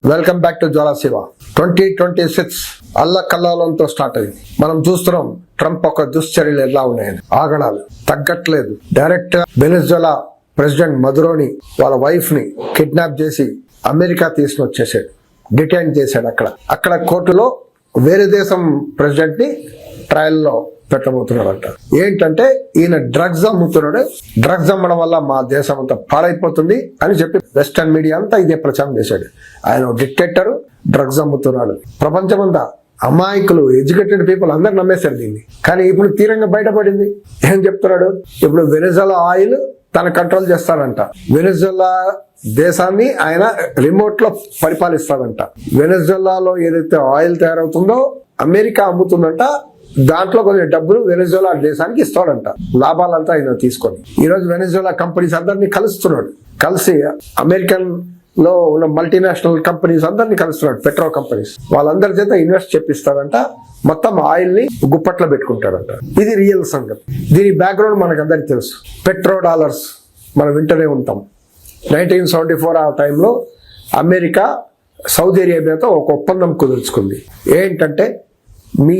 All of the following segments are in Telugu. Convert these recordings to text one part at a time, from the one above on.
Welcome back to Jwala Shiva. 2026 అల్లకల్లోలంతో స్టార్ట్ అయింది. మనం చూస్తున్నాం ట్రంప్ ఒక దుశ్చర్యలు ఎలా ఉన్నాయని. ఆగడాలు తగ్గట్లేదు. డైరెక్ట్ వెనిజులా ప్రెసిడెంట్ మదురోని వాళ్ళ వైఫ్ ని కిడ్నాప్ చేసి అమెరికా తీసుకుని వచ్చేసాడు. డిటైన్ చేశాడు. అక్కడ కోర్టులో వేరే దేశం ప్రెసిడెంట్ ని ట్రయల్లో పెట్టబోతున్నాడంట. ఏంటంటే ఈయన డ్రగ్స్ అమ్ముతున్నాడు, డ్రగ్స్ అమ్మడం వల్ల మా దేశం అంతా పాడైపోతుంది అని చెప్పి వెస్టర్న్ మీడియా అంతా ఇదే ప్రచారం చేశాడు. ఆయన డిక్టేటర్, డ్రగ్స్ అమ్ముతున్నాడు. ప్రపంచమంతా అమాయకులు, ఎడ్యుకేటెడ్ పీపుల్ అందరు నమ్మేశారు దీన్ని. కానీ ఇప్పుడు తీరంగా బయటపడింది. ఏం చెప్తున్నాడు? ఇప్పుడు వెనిజులా ఆయిల్ తన కంట్రోల్ చేస్తాడంట. వెనిజులా దేశాన్ని ఆయన రిమోట్ లో పరిపాలిస్తాడంట. వెనిజులాలో ఏదైతే ఆయిల్ తయారవుతుందో అమెరికా అమ్ముతుందంట. దాంట్లో కొంచెం డబ్బులు వెనిజులా దేశానికి ఇస్తాడంట, లాభాలంతా ఆయన తీసుకొని. ఈరోజు వెనిజులా కంపెనీస్ అందరినీ కలుస్తున్నాడు. కలిసి అమెరికన్ లో ఉన్న మల్టీనేషనల్ కంపెనీస్ అందరినీ కలుస్తున్నాడు. పెట్రో కంపెనీస్ వాళ్ళందరి చేత ఇన్వెస్ట్ చేపిస్తాడంట. మొత్తం ఆయిల్ ని గుప్పట్లో పెట్టుకుంటాడంట. ఇది రియల్ సంగతి. దీని బ్యాక్గ్రౌండ్ మనకు అందరికి తెలుసు. పెట్రో డాలర్స్ మనం వింటూనే ఉంటాం. 1974 ఆ టైంలో అమెరికా సౌదీ అరేబియాతో ఒక ఒప్పందం కుదుర్చుకుంది. ఏంటంటే మీ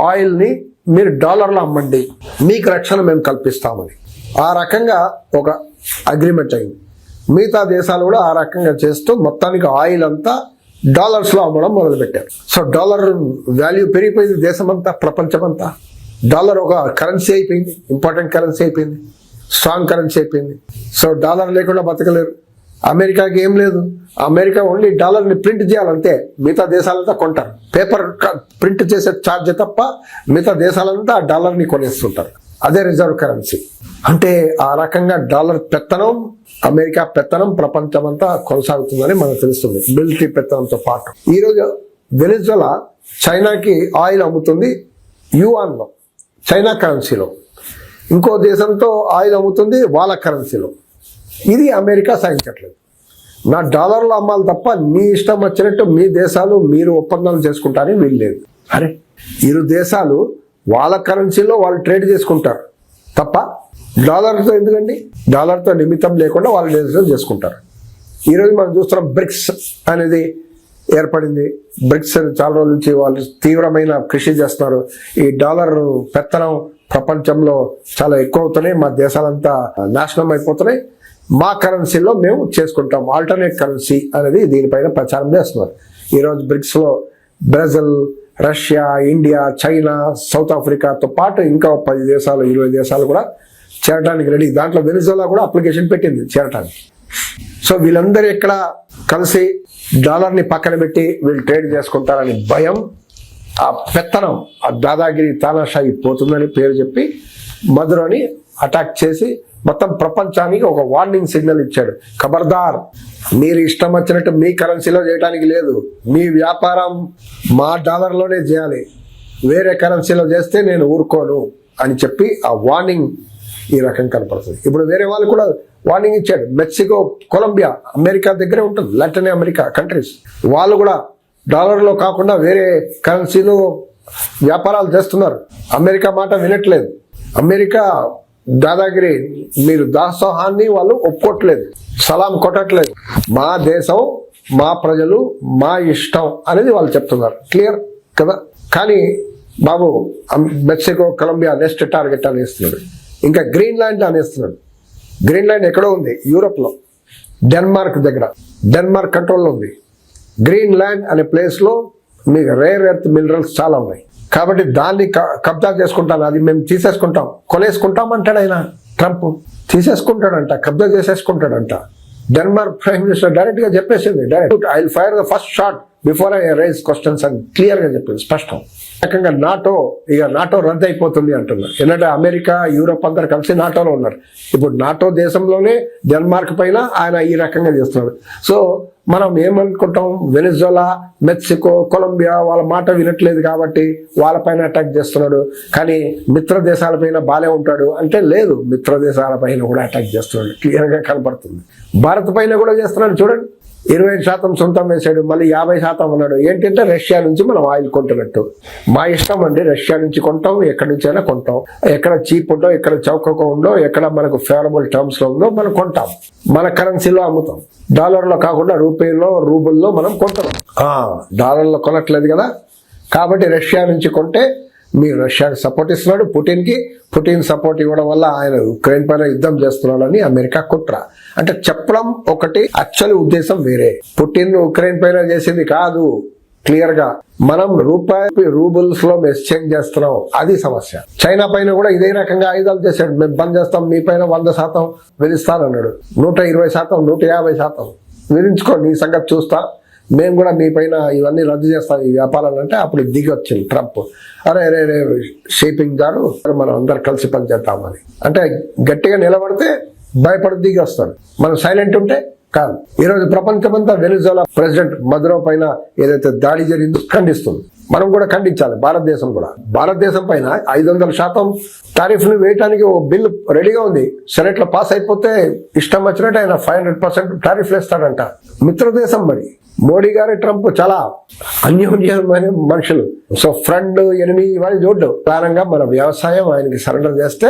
ఆయిల్ని మీరు డాలర్లో అమ్మండి, మీకు రక్షణ మేము కల్పిస్తామని. ఆ రకంగా ఒక అగ్రిమెంట్ అయింది. మిగతా దేశాలు కూడా ఆ రకంగా చేస్తూ మొత్తానికి ఆయిల్ అంతా డాలర్స్లో అమ్మడం మొదలుపెట్టారు. సో డాలర్ వాల్యూ పెరిగిపోయింది. దేశమంతా, ప్రపంచమంతా డాలర్ ఒక కరెన్సీ అయిపోయింది. ఇంపార్టెంట్ కరెన్సీ అయిపోయింది. స్ట్రాంగ్ కరెన్సీ అయిపోయింది. సో డాలర్ లేకుండా బతకలేరు. అమెరికాకి ఏం లేదు. అమెరికా ఓన్లీ డాలర్ని ప్రింట్ చేయాలంతే. మిగతా దేశాలంతా కొంటారు. పేపర్ ప్రింట్ చేసే ఛార్జ్ తప్ప మిగతా దేశాలంతా ఆ డాలర్ని కొనేస్తుంటారు. అదే రిజర్వ్ కరెన్సీ. అంటే ఆ రకంగా డాలర్ పెత్తనం, అమెరికా పెత్తనం ప్రపంచమంతా కొనసాగుతుందని మనకు తెలుస్తుంది. మిలిటరీ పెత్తనంతో పాటు ఈరోజు వెనిజులా చైనాకి ఆయిల్ అమ్ముతుంది యువాన్లో, చైనా కరెన్సీలో. ఇంకో దేశంతో ఆయిల్ అమ్ముతుంది వాళ్ళ కరెన్సీలో. ఇది అమెరికా సహించట్లేదు. నా డాలర్లో అమ్మాలి తప్ప మీ ఇష్టం వచ్చినట్టు మీ దేశాలు మీరు ఒప్పందాలు చేసుకుంటారని వీలు లేదు. అరే, ఇరు దేశాలు వాళ్ళ కరెన్సీలో వాళ్ళు ట్రేడ్ చేసుకుంటారు తప్ప డాలర్తో ఎందుకండి? డాలర్తో నిమిత్తం లేకుండా వాళ్ళ దేశాలు చేసుకుంటారు. ఈరోజు మనం చూస్తున్నాం బ్రిక్స్ అనేది ఏర్పడింది. బ్రిక్స్ చాలా రోజుల నుంచి వాళ్ళు తీవ్రమైన కృషి చేస్తున్నారు. ఈ డాలర్ పెత్తనం ప్రపంచంలో చాలా ఎక్కువ అవుతున్నాయి. మా దేశాలంతా నాశనం అయిపోతున్నాయి. మా కరెన్సీలో మేము చేసుకుంటాం, ఆల్టర్నేట్ కరెన్సీ అనేది దీనిపైన ప్రచారం చేస్తున్నారు. ఈరోజు బ్రిక్స్లో Brazil, Russia, India, China, South ఆఫ్రికాతో పాటు ఇంకా 10 దేశాలు, 20 దేశాలు కూడా చేరడానికి రెడీ. దాంట్లో వెనిజులా కూడా అప్లికేషన్ పెట్టింది చేరటానికి. సో వీళ్ళందరూ ఇక్కడ కలిసి డాలర్ని పక్కన పెట్టి వీళ్ళు ట్రేడ్ చేసుకుంటారని భయం, ఆ పెత్తనం, ఆ దాదాగిరి, తానాషాయి పోతుందని పేరు చెప్పి మదురోని అటాక్ చేసి మొత్తం ప్రపంచానికి ఒక వార్నింగ్ సిగ్నల్ ఇచ్చాడు. ఖబర్దార్, మీరు ఇష్టం వచ్చినట్టు మీ కరెన్సీలో చేయడానికి లేదు. మీ వ్యాపారం మా డాలర్లోనే చేయాలి. వేరే కరెన్సీలో చేస్తే నేను ఊరుకోను అని చెప్పి ఆ వార్నింగ్ ఈ రకం కనపడుతుంది. ఇప్పుడు వేరే వాళ్ళు కూడా వార్నింగ్ ఇచ్చాడు. మెక్సికో, కొలంబియా అమెరికా దగ్గరే ఉంటుంది. లాటిన్ అమెరికా కంట్రీస్ వాళ్ళు కూడా డాలర్లో కాకుండా వేరే కరెన్సీలో వ్యాపారాలు చేస్తున్నారు. అమెరికా మాట వినట్లేదు. అమెరికా దాదాగిరి, మీరు దాసోహాన్ని వాళ్ళు ఒప్పుకోవట్లేదు, సలాం కొట్టట్లేదు. మా దేశం, మా ప్రజలు, మా ఇష్టం అనేది వాళ్ళు చెప్తున్నారు. క్లియర్ కదా? కానీ బాబు మెక్సికో, కొలంబియా నెక్స్ట్ టార్గెట్ అనేస్తున్నాడు. ఇంకా గ్రీన్లాండ్ అనేస్తున్నాడు. గ్రీన్లాండ్ ఎక్కడో ఉంది, యూరోప్లో, డెన్మార్క్ దగ్గర. డెన్మార్క్ కంట్రోల్లో ఉంది. గ్రీన్లాండ్ అనే ప్లేస్లో మీకు రేర్ ఎర్త్ మినరల్స్ చాలా ఉన్నాయి. కాబట్టి దాన్ని కబ్జా చేసుకుంటాను, అది మేము తీసేసుకుంటాం, కొనేసుకుంటాం అంటాడు ఆయన. ట్రంప్ తీసేసుకుంటాడంట, కబ్జా చేసేసుకుంటాడంట. డెన్మార్క్ ప్రైమ్ మినిస్టర్ డైరెక్ట్ గా చెప్పేసింది, direct I will fire the first shot before I rise questions అని క్లియర్ గా చెప్పింది, స్పష్టం. రకంగా నాటో రద్దు అయిపోతుంది అంటున్నారు. ఎందుకంటే అమెరికా, యూరోప్ అందరు కలిసి నాటోలో ఉన్నారు. ఇప్పుడు నాటో దేశంలోనే డెన్మార్క్ పైన ఆయన ఈ రకంగా చేస్తున్నాడు. సో మనం ఏమనుకుంటాం, వెనిజులా, మెక్సికో, కొలంబియా వాళ్ళ మాట వినట్లేదు కాబట్టి వాళ్ళపైన అటాక్ చేస్తున్నాడు. కానీ మిత్ర దేశాలపైన బాగానే ఉంటాడు అంటే లేదు, మిత్ర దేశాలపైన కూడా అటాక్ చేస్తున్నాడు. క్లియర్గా కనపడుతుంది. భారత్ పైన కూడా చేస్తున్నాడు చూడండి. 25% సొంతం వేసాడు, మళ్ళీ 50% అన్నాడు. ఏంటంటే రష్యా నుంచి మనం ఆయిల్ కొంటున్నట్టు. మా ఇష్టం అండి, రష్యా నుంచి కొంటాం, ఎక్కడి నుంచి అయినా కొంటాం. ఎక్కడ చీప్ ఉందో, ఎక్కడ చౌకగా ఉందో, ఎక్కడ మనకు ఫేవరబుల్ టర్మ్స్ లో ఉందో మనం కొంటాం. మన కరెన్సీలో అమ్ముతాం. డాలర్లో కాకుండా రూపాయల్లో, రూబుల్లో మనం కొంటాం. డాలర్లో కొనట్లేదు కదా, కాబట్టి రష్యా నుంచి కొంటే మీరు రష్యాకి సపోర్ట్ ఇస్తున్నాడు, పుటిన్ సపోర్ట్ ఇవ్వడం వల్ల ఆయన ఉక్రెయిన్ పైన యుద్ధం చేస్తున్నాడని అమెరికా కుట్ర. అంటే చెప్పడం ఒకటి, యాక్చువల్ ఉద్దేశం వేరే. పుటిన్ ఉక్రెయిన్ పైన చేసింది కాదు. క్లియర్ గా మనం రూబుల్స్ లో ఎక్స్చేంజ్ చేస్తున్నాం, అది సమస్య. చైనా పైన కూడా ఇదే రకంగా ఆయుధాలు చేశాడు. మేము బంద్ చేస్తాం, మీ పైన 100% విధిస్తానన్నాడు. 120%, 150% విధించుకోండి, ఈ సంగతి చూస్తా, మేము కూడా మీ పైన ఇవన్నీ రద్దు చేస్తాం ఈ వ్యాపారాలు అంటే అప్పుడు దిగి వచ్చింది ట్రంప్. అరే షేపింగ్ గారు మనం అందరు కలిసి పనిచేద్దామని అంటే గట్టిగా నిలబడితే భయపడి దిగి వస్తాడు. మనం సైలెంట్ ఉంటే కాదు. ఈరోజు ప్రపంచమంతా వెనిజులా ప్రెసిడెంట్ మదురో పైన ఏదైతే దాడి జరిగిందో ఖండిస్తుంది. మనం కూడా ఖండించాలి. భారతదేశం కూడా భారతదేశం పైన 500% టారిఫ్ ను వేయడానికి ఓ బిల్లు రెడీగా ఉంది. సెనెట్ లో పాస్ అయిపోతే ఇష్టం వచ్చినట్టు ఆయన 500% టారిఫ్ వేస్తాడంట. మిత్రదేశం మరి. మోడీ గారు ట్రంప్ చాలా అన్యోన్యమైన మనుషులు. సో ఫ్రెండ్ ఎనిమి ఇవన్నీ చూడ్డు. ప్రధానంగా మన వ్యవసాయం ఆయనకి సరెండర్ చేస్తే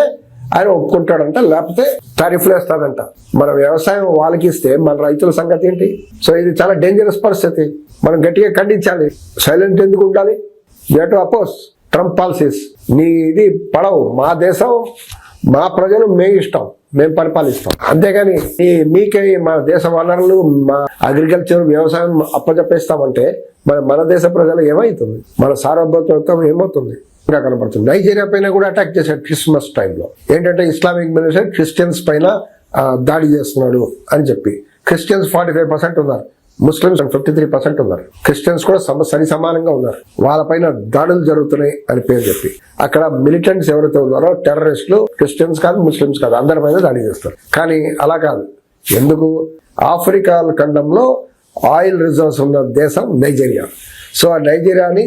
ఆయన ఒప్పుకుంటాడంట, లేకపోతే టారిఫ్లు వేస్తాడంట. మన వ్యవసాయం వాళ్ళకి ఇస్తే మన రైతుల సంగతి ఏంటి? సో ఇది చాలా డేంజరస్ పరిస్థితి. మనం గట్టిగా ఖండించాలి. సైలెంట్ ఎందుకు ఉండాలి? You to oppose Trump policies. నీ ఇది పడవు. మా దేశం, మా ప్రజలు మే ఇష్టం, మేము పరిపాలిస్తాం. అంతేగాని మీకే మా దేశ వనరులు, మా అగ్రికల్చర్, వ్యవసాయం అప్పచెప్పేస్తామంటే మన దేశ ప్రజలు ఏమవుతుంది? మన సార్వభౌమత్వం ఏమవుతుంది? కనపడుతుంది. నైజీరియా పైన కూడా అటాక్ చేశాడు క్రిస్మస్ టైంలో. ఏంటంటే ఇస్లామిక్ మిలిటరీ క్రిస్టియన్స్ పైన దాడి చేస్తున్నాడు అని చెప్పి. క్రిస్టియన్స్ 45% ఉన్నారు, ముస్లిమ్స్ 53% ఉన్నారు. క్రిస్టియన్స్ కూడా సరి సమానంగా ఉన్నారు. వాళ్ళపైన దాడులు జరుగుతున్నాయి అని పేరు చెప్పి అక్కడ మిలిటెంట్స్ ఎవరైతే ఉన్నారో టెర్రరిస్టులు క్రిస్టియన్స్ కాదు, ముస్లిమ్స్ కాదు, అందరిపైన దాడి చేస్తారు. కానీ అలా కాదు. ఎందుకు? ఆఫ్రికా ఖండంలో ఆయిల్ రిజర్వ్స్ ఉన్న దేశం నైజీరియా. సో ఆ నైజీరియాని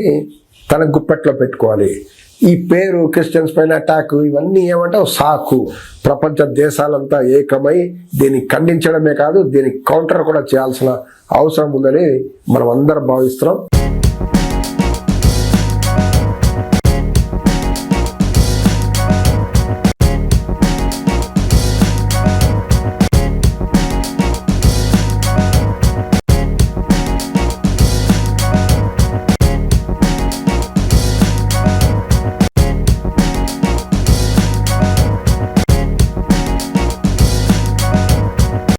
తన గుప్పెట్లో పెట్టుకోవాలి. ఈ పేరు క్రిస్టియన్స్ పైన అటాక్ ఇవన్నీ ఏమంటే సాకు. ప్రపంచ దేశాలంతా ఏకమై దీన్ని ఖండించడమే కాదు, దీనికి కౌంటర్ కూడా చేయాల్సిన అవసరం ఉందని మనం అందరం భావిస్తున్నాం.